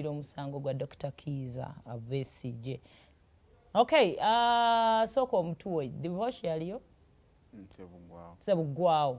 Omusango gwa Dr. Kiza Besigye. Okay, soko omutuwe divorce yaliyo sebugwawo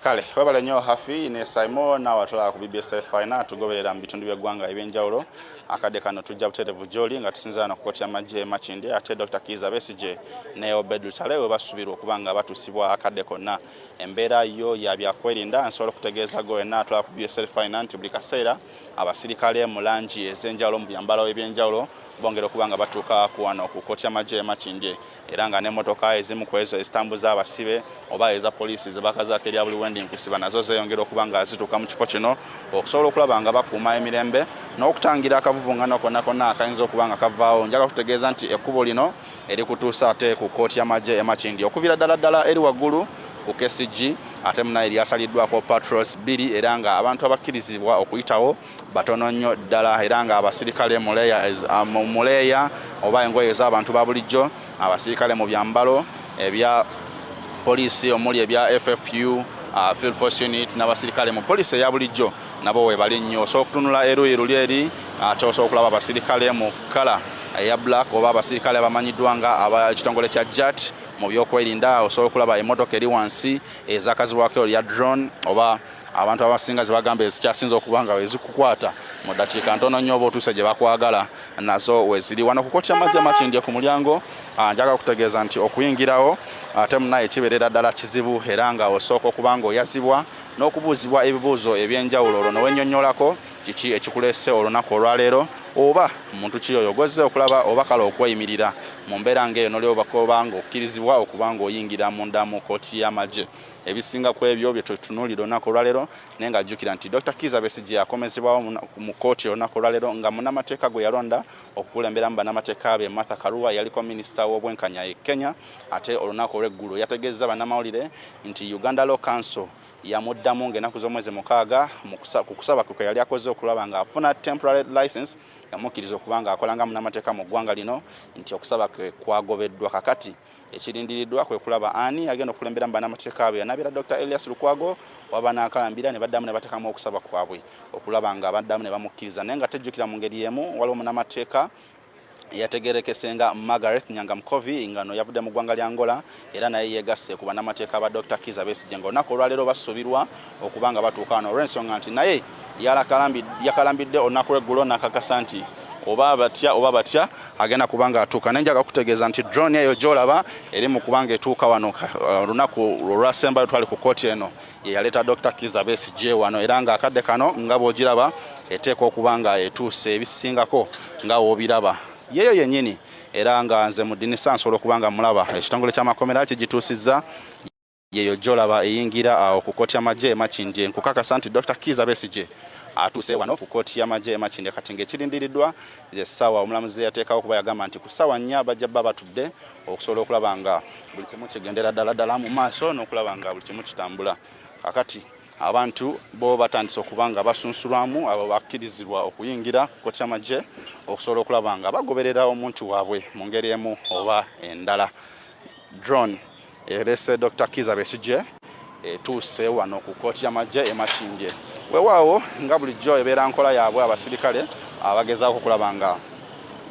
kale wabala nnyo hafi ne Simon nawatula ku BBS Fina tugoberera mu bitundu by'eggwanga ebyenjawulo akadde kano tujja buterevu joli nga tusinzana ku kkooti y'amagye Makindye ate Dr. Kiza Besigye ne Obed Lutale we basubirwa okubanga batusibwa akadde konna embeera yo ya byakwerinda nsobola okutegeeza gonna atwala ku BBS Fina nti buli kaseera abasirikale mu langi ez'enjawulo mu byambalo ebyenjawulo bongera okubanga batuuka ku wano ku kkooti y'amagye Makindye era nga n'emmotoka ezimu ku ezo ezitambuza abasibe oba eza poliisi ze bakazaako erya buli wendi nkusiba nazo zeeyongera okubanga zituuka mu kifo kino okusobola okulaba nga bakuuma emirembe n'okutangira akavuvungano konna konna akayinza okuba nga kavaawo. Njaga kutegeeza nti ekkubo lino eri kutuusa ate ku kkooti y'amagye Makindye okuviira ddala eri waggulu ku KCG ate munaye lyasaliddwako patrols 2 era nga abantu abakkirizibwa okuyitawo batono nnyo ddala era nga abasirikale muleeya oba engoye ez'abantu ba bulijjo abasirikale mu byambalo ebya poliisi omuli ebya FFU Field Force Unit n'abasirikale mu poliisi eya bulijjo nabo we bali nnyo. So okutunula eruyi luli eri ate osobola okulaba abasirikale mu kala eya black oba abasirikale abamanyiddwa nga ekitongole kya JAT mu byokwerinda osobola okulaba emmotoka eri wansi ezakazibwako ya drone oba abantu abasinga zibagamba ezikyasinza okubanga wezikukwata mu ddakiika ntono nnyo oba otuuse gye bakwagala nazo weziri wano ku kkooti y'amagye Makindye ku mulyango. Njaga kutegeeza nti okuyingirawo ate munaye kibeerera ddala kizibu era nga osooka okubanga oyazibwa n'okubuuzibwa ebibuuzo ebyenjawulo olwo nowennyonnyolako kiki ekikuleese olunaku olwaleero oba muntu ki oyo ogozze okulaba oba kale okweyimirira mu mbeera ng'eyo n'olyobanga okkirizibwa okubanga oyingira munda mu kkooti y'amagye. Ebisinga ku ebyo bye tutunuulira olunaku olwaleero naye nga jjukira nti Dr. Kiza Besigye akomezebwawo mu kkooti olunaku olwaleero nga munnamateeka gwe yalonda okukulemberamu bannamateeka be Martha Karua yaliko minisita w'obwenkanya e Kenya ate olunaku olw'eggulu yategeezza bannamawulire nti Uganda Law Council yamuddamu ng'ennaku z'omwezi 6 ku kusaba kwe yali akoze okulaba nga afuna temporary license yamukkiriza okubanga akolanga munnamateeka mu ggwanga lino nti okusaba kwe kwagobeddwa kakati ekirindiriddwa kwe kulaba ani agenda okulembera mu bannamateeka be yanabeera Dr. Elias Lukwago waba n'akalambira ne baddamu ne bateekamu okusaba kwabwe okulaba nga baddamu ne bamukkiriza naye nga tejjukira mu ngeri emu waliwo munnamateeka yategerekesenga Margaret Nyangamkovi ngano yavudde mu ggwanga lya Angola era naye yegasse ku bannamateeka ba Dr. Kiza Besigye ng'olunaku olwaleero basubirwa okubanga batuuka wano olw'ensonga nti naye yakalambidde olunaku lw'eggulo n'akakasa nti oba batya agenda kubanga atuuka. Nenjaga kutegeeza nti drone eyo gy'olaba eri mu kubanga etuuka wano olunaku olwasembayo twali ku kkooti eno ye yaleeta Dr. Kiza Besigye wano era nga akadde kano nga bw'ogiraba eteeka okubanga etuuse ebisingako nga woobiraba yeyo yennyini era nga nze mu ddinisa nsobola okubanga mulaba ekitongole ky'amakomera kigituusizza yeyo gy'olaba eyingira awo ku kkooti y'amagye Makindye. Nkukakasa nti Dr. Kiza Besigye atuuse wano ku kkooti y'amagye Makindye kati ng'ekirindiriddwa essaawa omulamuzi yateekawo kuba yagamba nti ku ssaawa 4 bajja bba batudde okusobola okulaba nga buli kimu kigendera ddala mu maaso n'okulaba nga buli kimu kitambula. Kakati abantu bo batandise okubanga basunsulwamu abo bakkirizibwa okuyingira ku kkooti y'amagye okusobola okulaba nga bagoberera omuntu waabwe mu ngeri emu oba endala. Drone erese Dr. Kiza Besigye etuuse wano ku kkooti y'amagye Makindye. Weewaawo nga bulijjo ebeera nkola yaabwe abasirikale abagezaako okulaba nga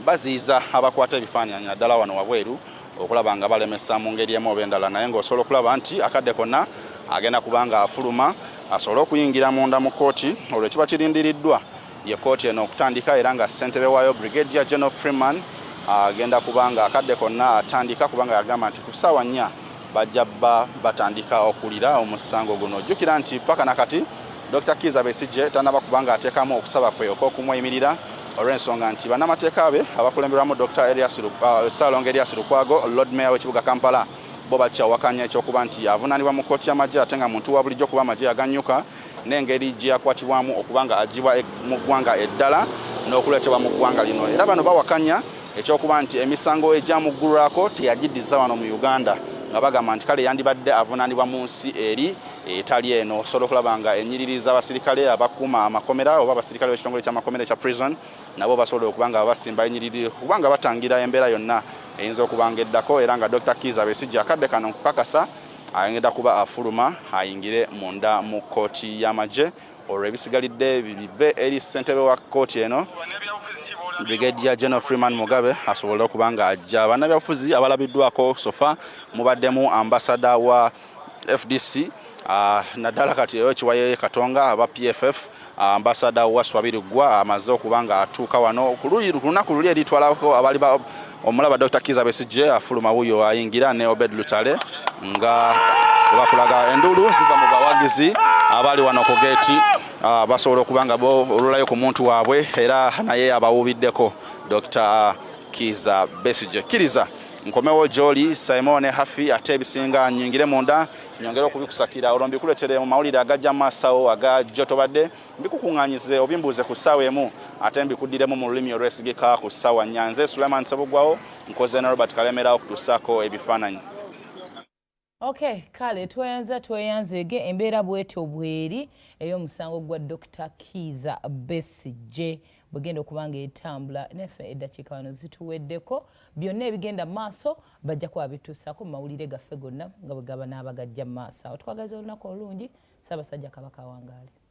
baziiza abakwata ebifaananyi naddala wano wabweru okulaba nga balemesa mu ngeri emu oba endala naye ng'osobola okulaba nti akadde konna agenda kubanga afuluma asobole okuyingira munda mu kkooti olwo kiba kirindiriddwa ye kkooti eno okutandika era nga ssentebe waayo Brigadier General Freeman agenda kubanga akadde konna atandika kubanga yagamba nti ku ssaawa 4 bajja batandika okulira omusango guno. Jjukira nti paka nakati Dr. Kiza Besigye tanaba kubanga ateekamu okusaba kwe okw'okumweyimirira olw'ensonga nti bannamateeka be abakulemberwamu Dr. Ssalongo Elias Lukwago Lord Mayor w'ekibuga Kampala bo bakyawakanya ekyokuba nti avunaanibwa mu kkooti y'amagye ate nga muntu wa bulijjo kuba amagye aganyuka n'engeri gye yakwatibwamu okubanga agibwa mu ggwanga eddala n'okuleetebwa mu ggwanga lino. Era bano bawakanya ekyokuba nti emisango egyamuggulwako teyagiddiza wano mu Uganda nga bagamba nti kale yandibadde avunaanibwa mu nsi eri etali eno. Osobola okulaba nga ennyiriri z'abasirikale abakuuma amakomera oba abasirikale b'ekitongole ky'amakomera ekya prison nabo basobola okubanga basimba ennyiriri kubanga batangira embeera yonna eyinza okubanga eddako era nga Dr. Kiza Besigye akadde kano nkukakasa ayongera kuba afuluma ayingire munda mu kkooti y'amagye olwo ebisigalidde bive eri ssentebe wa kkooti eno Brigadier General Freeman Mugabe asobole okuba nga ajja. Bannabyabufuzi abalabiddwako sofa mubaddemu ambasada wa FDC naddala kati Kiwaye Katonga aba PFF, ambasada wa Swabiri Gwa amaze okuba nga atuuka wano ku lunaku luli eritwalako abali omulaba Dr. Kizza Besigye afuluma wuyo ayingira ne Obed Lutale nga bakulaga endulu ziva mu bawagizi abali wano ku geeti basobola okuba nga olulayo ku muntu waabwe era naye abawubiddeko Dr. Kizza Besigye. Kkiriza nkomewo Jolly Simon Hafi ate ebisinga nyingire munda nyongera okubikusakira olwo mbikuletere mu mawulire agajja maasawo aga jotobadde mbikukuŋŋaanyize obimbuuze ku ssaawa emu ate mbikuddiremu mu lulimi olwesigika ku ssaawa nyanze Suleiman Sebugwawo nkoze ne Robert Kalemera okutusaako ebifaananyi. Okay, kale tweyanzege embeera bwetyo bweri ey'omusango gwa Dr. Kizza Besigye bwegenda okubanga etambula neffe eddakiika wano zituweddeko byonna ebigenda maaso bajja kuba bituusaako mu mawulire gaffe gonna nga bwe gaba n'abagajja maaso. Awo twagaze olunaku olungi Ssaabasajja Kabaka wangaale.